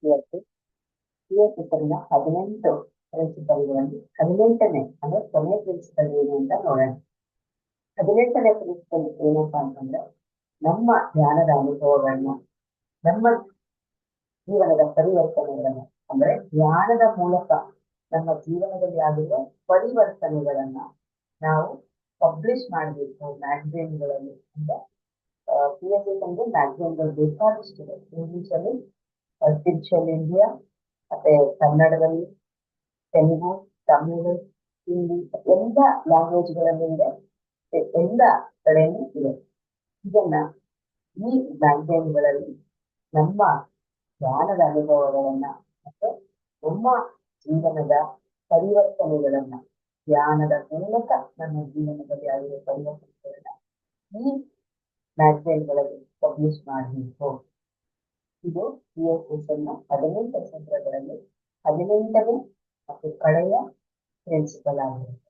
ಇವತ್ತು ಹೆಸರಿನ 18 ಪ್ರಿನ್ಸಿಪಲ್ಗಳಲ್ಲಿ 18ನೇ ಅಂದ್ರೆ ಕೊನೆಯ ಪ್ರಿನ್ಸಿಪಲ್ ಏನು ಅಂತ ನೋಡೋಣ. 18ನೇ ಪ್ರಿನ್ಸಿಪಲ್ ಏನಪ್ಪಾ ಅಂತಂದ್ರೆ ನಮ್ಮ ಧ್ಯಾನದ ಅನುಭವಗಳನ್ನ, ನಮ್ಮ ಜೀವನದ ಪರಿವರ್ತನೆಗಳನ್ನ, ಅಂದ್ರೆ ಧ್ಯಾನದ ಮೂಲಕ ನಮ್ಮ ಜೀವನದಲ್ಲಿ ಆಗಿರುವ ಪರಿವರ್ತನೆಗಳನ್ನ ನಾವು ಪಬ್ಲಿಷ್ ಮಾಡಬೇಕು ಮ್ಯಾಗಝೈನ್ಗಳಲ್ಲಿ. ಅಂದ್ರೆ PSS ಅಂದ್ರೆ ಮ್ಯಾಗಝೈನ್ಗಳು ಬೇಕಾದಷ್ಟಿದೆ. ಇಂಗ್ಲಿಷಲ್ಲಿ ಸ್ಪಿರಿಚುವಲ್ ಇಂಡಿಯಾ, ಮತ್ತೆ ಕನ್ನಡದಲ್ಲಿ, ತೆಲುಗು, ತಮಿಳು, ಹಿಂದಿ ಎಲ್ಲ ಲ್ಯಾಂಗ್ವೇಜ್ಗಳಲ್ಲಿ ಇದೆ, ಎಲ್ಲ ಕಡೆಯೂ ಇದೆ. ಇದನ್ನ ಈ ಮ್ಯಾಗಝೈನ್ಗಳಲ್ಲಿ ನಮ್ಮ ಧ್ಯಾನದ ಅನುಭವಗಳನ್ನ ಮತ್ತೆ ನಮ್ಮ ಜೀವನದ ಪರಿವರ್ತನೆಗಳನ್ನ, ಧ್ಯಾನದ ಮೂಲಕ ನಮ್ಮ ಜೀವನದಲ್ಲಿ ಆಗಿರುವ ಪರಿವರ್ತನೆಗಳನ್ನ ಈ ಮ್ಯಾಗಝೈನ್ಗಳಲ್ಲಿ ಪಬ್ಲಿಷ್ ಮಾಡಬೇಕು. ಇದು PSS ನ 18 ಸೂತ್ರಗಳಲ್ಲಿ 18ನೇ ಮತ್ತು ಕಡೆಯ ಪ್ರಿನ್ಸಿಪಲ್ ಆಗಿರುತ್ತೆ.